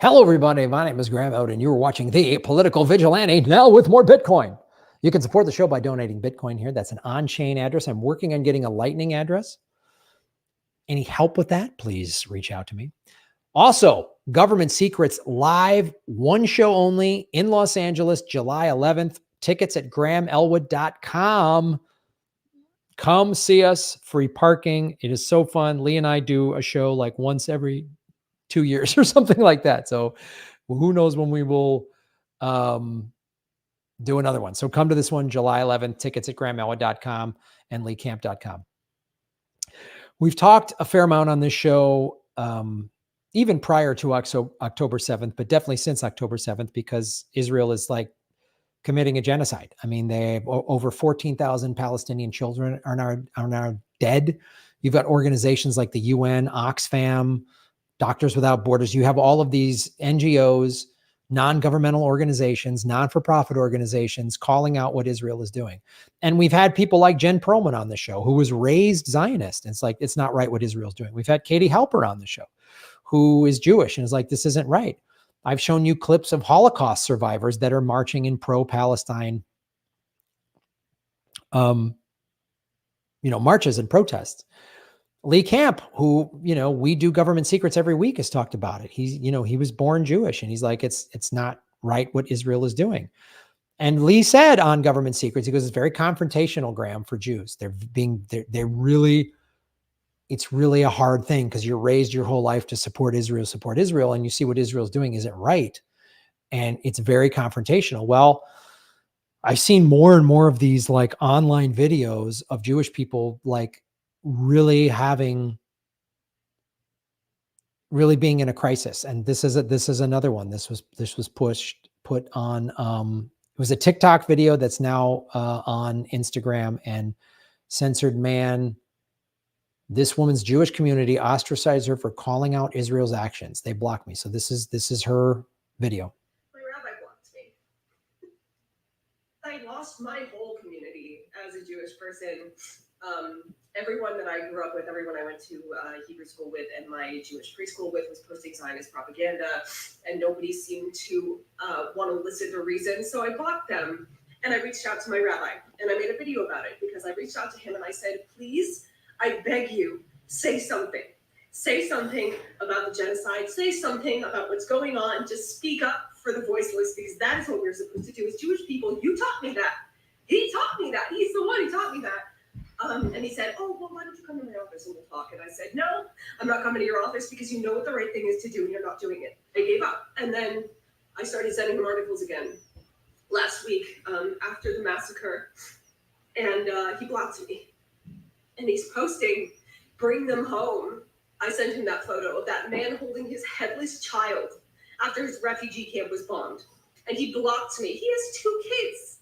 Hello, everybody. My name is Graham Elwood, and you are watching the Political Vigilante, now with more Bitcoin. You can support the show by donating Bitcoin here. That's an on-chain address. I'm working on getting a Lightning address. Any help with that, please reach out to me. Also, Government Secrets live, one show only in Los Angeles, July 11th. Tickets at grahamelwood.com. Come see us. Free parking. It is so fun. Lee and I do a show like once every 2 years or something like that. So who knows when we will do another one. So come to this one, July 11th, tickets at grahamelwood.com and leecamp.com. We've talked a fair amount on this show, even prior to October 7th, but definitely since October 7th, because Israel is like committing a genocide. I mean, they over 14,000 Palestinian children are now dead. You've got organizations like the UN, Oxfam, Doctors Without Borders. You have all of these NGOs, non-governmental organizations, non-for-profit organizations calling out what Israel is doing. And we've had people like Jen Perlman on the show, who was raised Zionist. And it's like, it's not right what Israel's doing. We've had Katie Halper on the show, who is Jewish and is like, this isn't right. I've shown you clips of Holocaust survivors that are marching in pro-Palestine, marches and protests. Lee Camp, who, we do Government Secrets every week, has talked about it. He's, he was born Jewish, and he's like, it's not right what Israel is doing. And Lee said on Government Secrets, he goes, it's very confrontational, Graham, for Jews. It's really a hard thing because you're raised your whole life to support Israel, and you see what Israel's doing isn't right. And it's very confrontational. Well, I've seen more and more of these like online videos of Jewish people like really being in a crisis. And this is another one. This was put on, it was a TikTok video that's now on Instagram, and censored man. This woman's Jewish community ostracized her for calling out Israel's actions. They blocked me. So this is her video. My rabbi blocked me. I lost my whole community as a Jewish person. Everyone that I grew up with, everyone I went to Hebrew school with and my Jewish preschool with was posting Zionist propaganda, and nobody seemed to want to listen or reason. So I blocked them, and I reached out to my rabbi, and I made a video about it because I reached out to him and I said, please, I beg you, say something. Say something about the genocide. Say something about what's going on. Just speak up for the voiceless, because that is what we're supposed to do as Jewish people. You taught me that. He taught me that. He's the one who taught me that. And he said, oh, well, why don't you come to my office and we'll talk? And I said, no, I'm not coming to your office because you know what the right thing is to do and you're not doing it. I gave up. And then I started sending him articles again last week after the massacre. And he blocked me. And he's posting, bring them home. I sent him that photo of that man holding his headless child after his refugee camp was bombed. And he blocked me. He has 2 kids.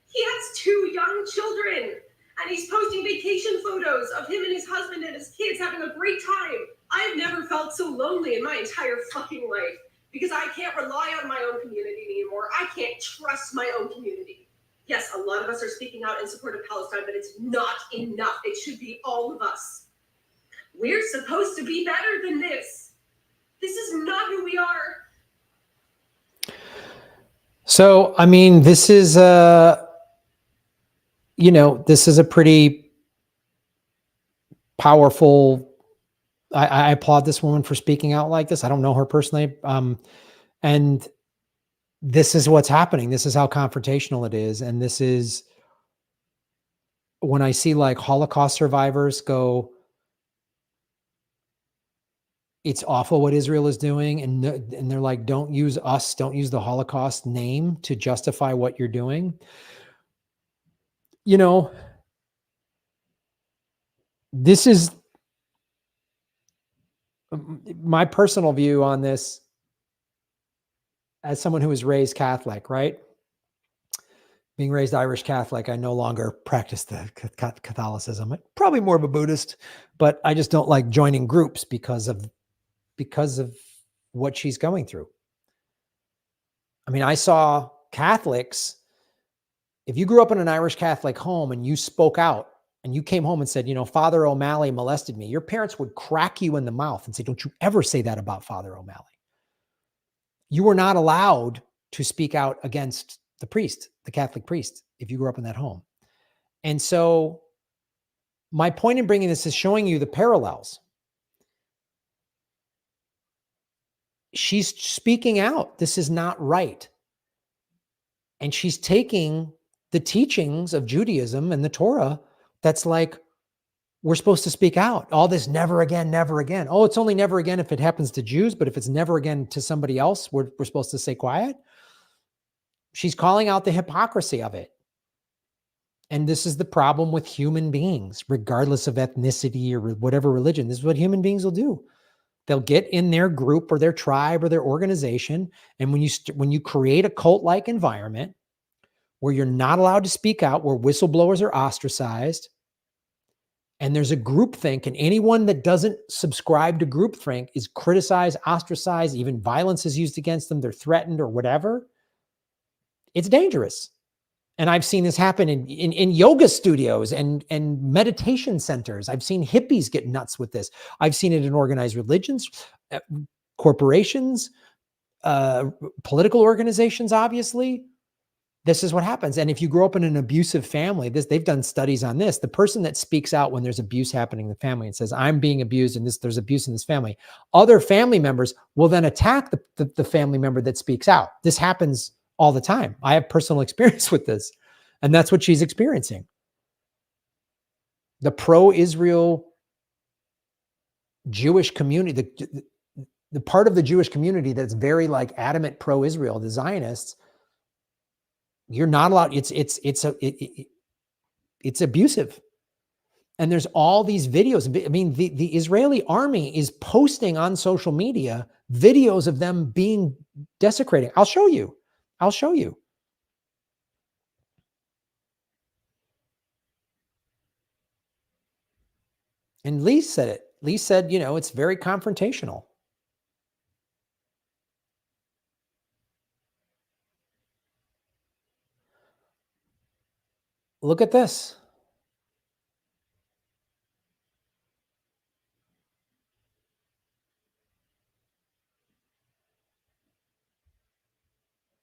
He has 2 young children. And he's posting vacation photos of him and his husband and his kids having a great time. I've never felt so lonely in my entire fucking life because I can't rely on my own community anymore. I can't trust my own community. Yes, a lot of us are speaking out in support of Palestine, but it's not enough. It should be all of us. We're supposed to be better than this. This is not who we are. So, I mean, this is this is a pretty powerful, I applaud this woman for speaking out like this. I don't know her personally. And this is what's happening. This is how confrontational it is. And this is when I see like Holocaust survivors go, it's awful what Israel is doing. And they're like, don't use us, don't use the Holocaust name to justify what you're doing. This is my personal view on this as someone who was raised Catholic, right? Being raised Irish Catholic, I no longer practice the Catholicism. I'm probably more of a Buddhist, but I just don't like joining groups because of what she's going through. I mean, I saw Catholics, if you grew up in an Irish Catholic home and you spoke out and you came home and said, Father O'Malley molested me, your parents would crack you in the mouth and say, don't you ever say that about Father O'Malley. you were not allowed to speak out against the priest, the Catholic priest, if you grew up in that home. And so my point in bringing this is showing you the parallels. She's speaking out. This is not right. And she's taking the teachings of Judaism and the Torah that's like, we're supposed to speak out. All this never again, never again. Oh, it's only never again if it happens to Jews, but if it's never again to somebody else, we're supposed to stay quiet. She's calling out the hypocrisy of it. And this is the problem with human beings, regardless of ethnicity or whatever religion. This is what human beings will do. They'll get in their group or their tribe or their organization. And when you create a cult-like environment where you're not allowed to speak out, where whistleblowers are ostracized, and there's a groupthink, and anyone that doesn't subscribe to groupthink is criticized, ostracized, even violence is used against them, they're threatened or whatever, it's dangerous. And I've seen this happen in yoga studios and meditation centers. I've seen hippies get nuts with this. I've seen it in organized religions, corporations, political organizations, obviously. This is what happens. And if you grow up in an abusive family, they've done studies on this. The person that speaks out when there's abuse happening in the family and says, I'm being abused and there's abuse in this family, other family members will then attack the family member that speaks out. This happens all the time. I have personal experience with this. And that's what she's experiencing. The pro-Israel Jewish community, the part of the Jewish community that's very like adamant pro-Israel, the Zionists, you're not allowed. It's abusive. And there's all these videos. I mean, the Israeli army is posting on social media videos of them being desecrating. I'll show you. And Lee said it. Lee said, it's very confrontational. Look at this.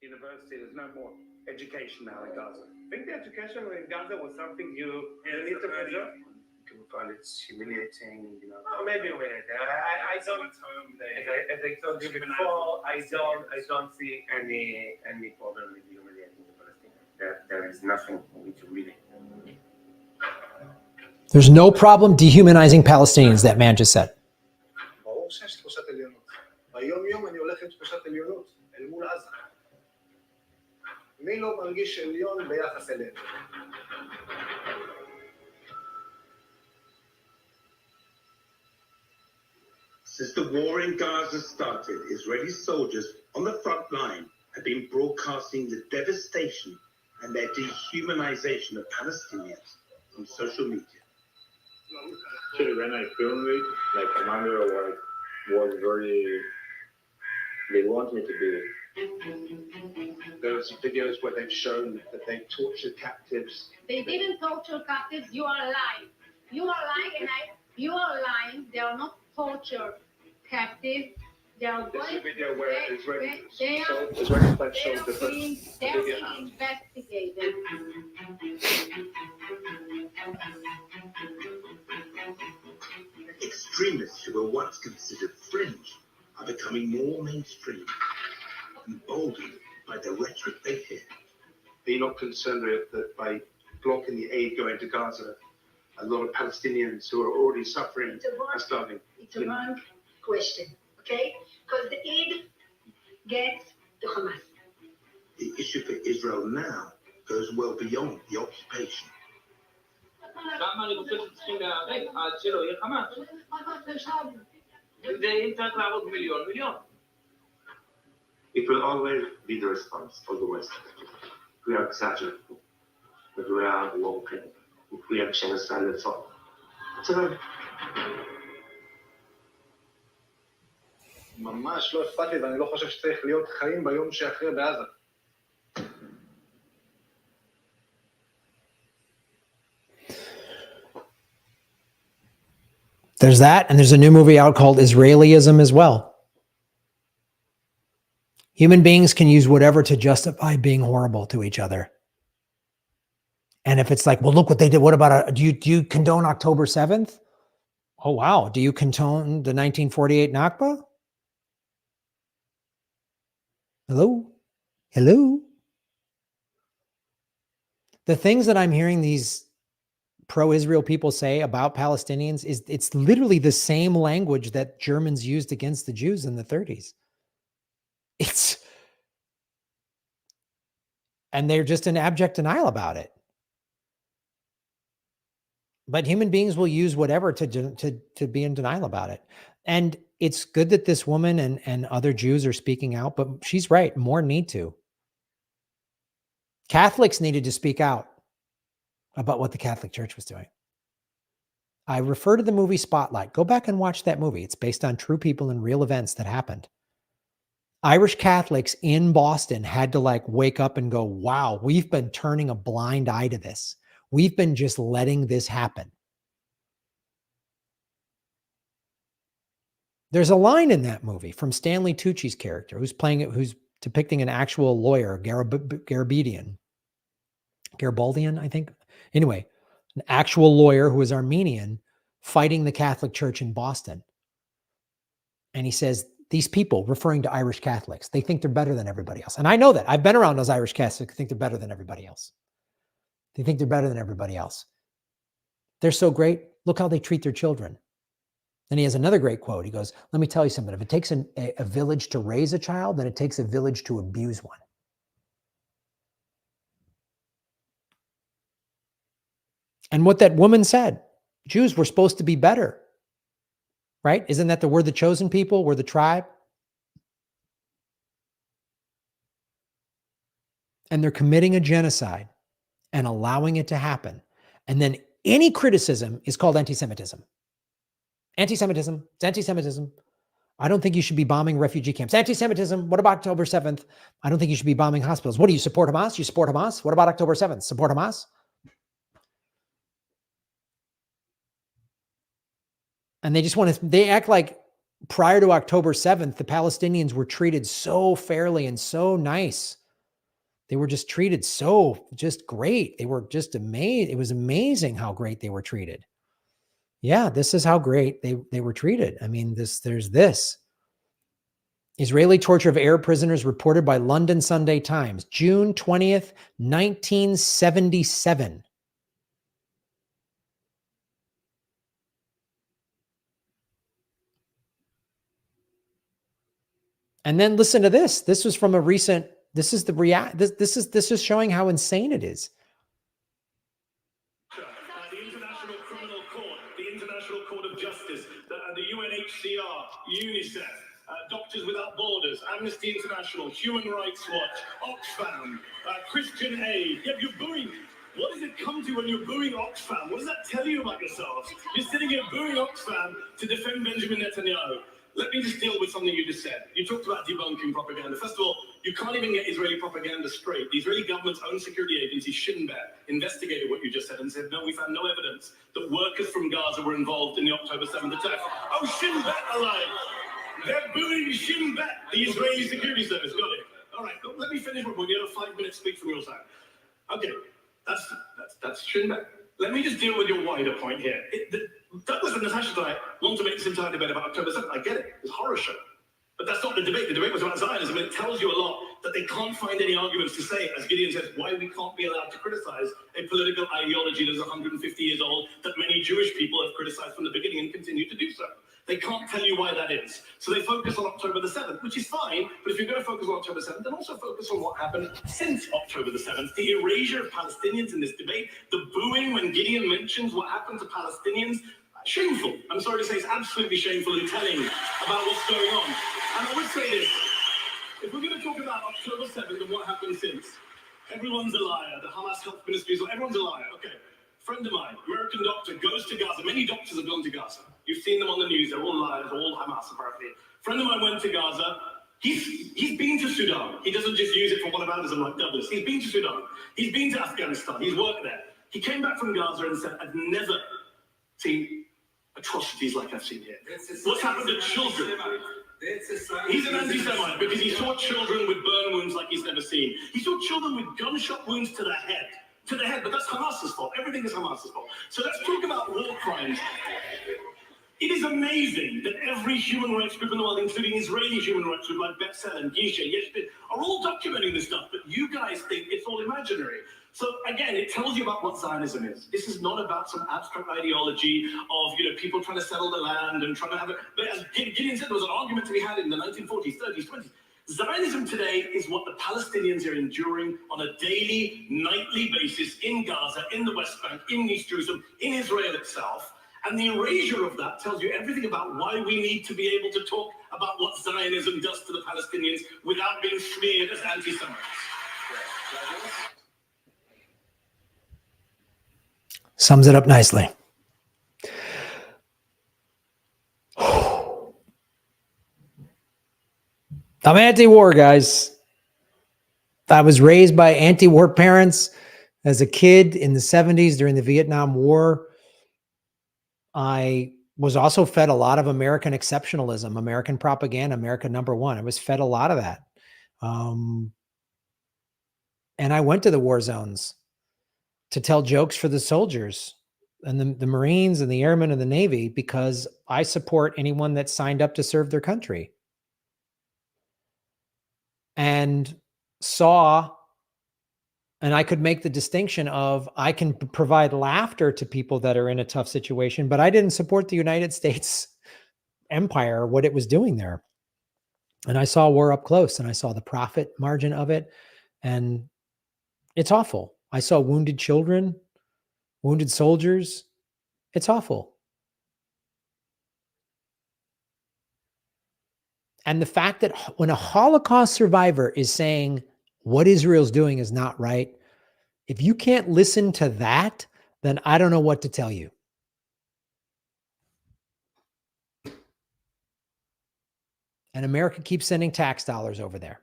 University, there's no more education now in Gaza. I think the education in Gaza was something you need to preserve. People find it's humiliating, Oh, maybe humiliating. I don't. As I told you before, I don't see any problem with humiliating the Palestinians. There is nothing which really. There's no problem dehumanizing Palestinians, that man just said. ברור שיש תחושת עליונות. ביום-יום אני הולך עם תחושת עליונות אל מול עזה. מי לא מרגיש עליון ביחס אלינו? Since the war in Gaza started, Israeli soldiers on the front line have been broadcasting the devastation and their dehumanization of Palestinians on social media. Actually, when I filmed it, my commander was very. They want me to do it. There's videos where they've shown that they've tortured captives. They didn't torture captives. You are lying. You are lying, and you are lying. They are not tortured captives. They are There's a video where Israeli flags show the being investigated. Extremists who were once considered fringe are becoming more mainstream, emboldened by the rhetoric they hear. Are you not concerned that by blocking the aid going to Gaza, a lot of Palestinians who are already suffering are starving? It's a wrong question, okay? Because the aid gets to Hamas. The issue for Israel now goes well beyond the occupation. למה אני חושב שצריכים להיהרג עד שלא יהיה חמאס? ואם צריך להרוג מיליון. It will always be the response of the West. We are exaggerating, but we are walking. If we are genocide, that's all. So, ממש לא אכפת לי, ואני לא חושב שצריך להיות חיים ביום שאחרי בעזה. There's that, and there's a new movie out called Israelism as well. Human beings can use whatever to justify being horrible to each other. And if it's like, well, look what they did. What about, do you condone October 7th? Oh, wow. Do you condone the 1948 Nakba? Hello? Hello? The things that I'm hearing these pro-Israel people say about Palestinians it's literally the same language that Germans used against the Jews in the 30s. And they're just in abject denial about it. But human beings will use whatever to be in denial about it. And it's good that this woman and other Jews are speaking out, but she's right. More need to. Catholics needed to speak out about what the Catholic Church was doing. I refer to the movie Spotlight. Go back and watch that movie. It's based on true people and real events that happened. Irish Catholics in Boston had to wake up and go, wow, we've been turning a blind eye to this. We've been just letting this happen. There's a line in that movie from Stanley Tucci's character who's depicting an actual lawyer, Garibaldian, I think. Anyway, an actual lawyer who is Armenian fighting the Catholic Church in Boston. And he says, these people, referring to Irish Catholics, they think they're better than everybody else. And I know that. I've been around those Irish Catholics who think they're better than everybody else. They think they're better than everybody else. They're so great. Look how they treat their children. And he has another great quote. He goes, let me tell you something. If it takes a village to raise a child, then it takes a village to abuse one. And what that woman said, Jews were supposed to be better, right? Isn't that we're the chosen people? We're the tribe. And they're committing a genocide and allowing it to happen. And then any criticism is called anti-Semitism. Anti-Semitism. It's anti-Semitism. I don't think you should be bombing refugee camps. Anti-Semitism. What about October 7th? I don't think you should be bombing hospitals. What do you support Hamas? You support Hamas? What about October 7th? Support Hamas? And they act like prior to October 7th, the Palestinians were treated so fairly and so nice. They were just treated so just great. They were just amazed. It was amazing how great they were treated. Yeah, this is how great they were treated. I mean, there's this. Israeli torture of Arab prisoners reported by London Sunday Times, June 20th, 1977. And then listen to this. This was from a recent, this is showing how insane it is. The International Criminal Court, the International Court of Justice, the UNHCR, UNICEF, Doctors Without Borders, Amnesty International, Human Rights Watch, Oxfam, Christian Aid. Yeah, you're booing. What does it come to when you're booing Oxfam? What does that tell you about yourselves? You're sitting here booing Oxfam to defend Benjamin Netanyahu. Let me just deal with something you just said. You talked about debunking propaganda. First of all, you can't even get Israeli propaganda straight. The Israeli government's own security agency, Shunned, investigated what you just said and said, no, we found no evidence that workers from Gaza were involved in the October 7th attack. Oh, Shunned alive. They're booing Shunned, the Israeli security service. Got it. All right, let me finish. We'll get a 5-minute speech from your side. Okay, that's Shunned. Let me just deal with your wider point here. Douglas and Natasha tonight want to make this entire debate about October 7th. I get it. It's a horror show. But that's not the debate. The debate was about Zionism. It tells you a lot that they can't find any arguments to say, as Gideon says, why we can't be allowed to criticize a political ideology that's 150 years old that many Jewish people have criticized from the beginning and continue to do so. They can't tell you why that is. So they focus on October the 7th, which is fine. But if you're going to focus on October 7th, then also focus on what happened since October the 7th. The erasure of Palestinians in this debate, the booing when Gideon mentions what happened to Palestinians. Shameful. I'm sorry to say it's absolutely shameful in telling about what's going on. And I would say this. If we're going to talk about October 7th and what happened since, everyone's a liar. The Hamas Health Ministry, everyone's a liar. Okay. Friend of mine, American doctor, goes to Gaza. Many doctors have gone to Gaza. You've seen them on the news. They're all liars, all Hamas, apparently. Friend of mine went to Gaza. He's been to Sudan. He doesn't just use it for whataboutism like Douglas. He's been to Sudan. He's been to Afghanistan. He's worked there. He came back from Gaza and said, I've never seen atrocities like I've seen here. What's happened to children? He's an anti-Semite because he saw children with burn wounds like he's never seen. He saw children with gunshot wounds to the head. To the head, but that's Hamas's fault. Everything is Hamas's fault. So let's talk about war crimes. It is amazing that every human rights group in the world, including Israeli human rights groups like B'Tselem and Yeshe, are all documenting this stuff, but you guys think it's all imaginary. So again, it tells you about what Zionism is. This is not about some abstract ideology of people trying to settle the land and trying to have it. But as Gideon said, there was an argument to be had in the 1940s, 30s, 20s. Zionism today is what the Palestinians are enduring on a daily, nightly basis in Gaza, in the West Bank, in East Jerusalem, in Israel itself. And the erasure of that tells you everything about why we need to be able to talk about what Zionism does to the Palestinians without being smeared as anti-Semites. Sums it up nicely. I'm anti-war, guys. I was raised by anti-war parents as a kid in the 70s during the Vietnam War. I was also fed a lot of American exceptionalism, American propaganda, America number one. I was fed a lot of that. And I went to the war zones to tell jokes for the soldiers and the Marines and the Airmen and the Navy because I support anyone that signed up to serve their country. And and I could make the distinction of I can provide laughter to people that are in a tough situation, but I didn't support the United States empire, what it was doing there. And I saw war up close and I saw the profit margin of it. And it's awful. I saw wounded children, wounded soldiers. It's awful. And the fact that when a Holocaust survivor is saying what Israel's doing is not right, if you can't listen to that, then I don't know what to tell you. And America keeps sending tax dollars over there.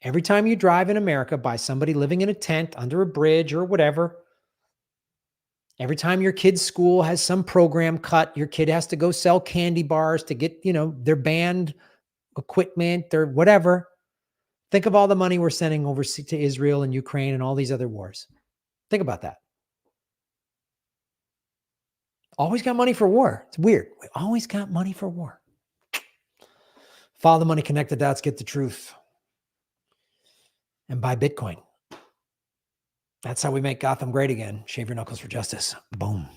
Every time you drive in America by somebody living in a tent under a bridge or whatever, every time your kid's school has some program cut, your kid has to go sell candy bars to get, their band equipment or whatever. Think of all the money we're sending over to Israel and Ukraine and all these other wars. Think about that. Always got money for war. It's weird. We always got money for war. Follow the money, connect the dots, get the truth. And buy Bitcoin. That's how we make Gotham great again. Shave your knuckles for justice. Boom.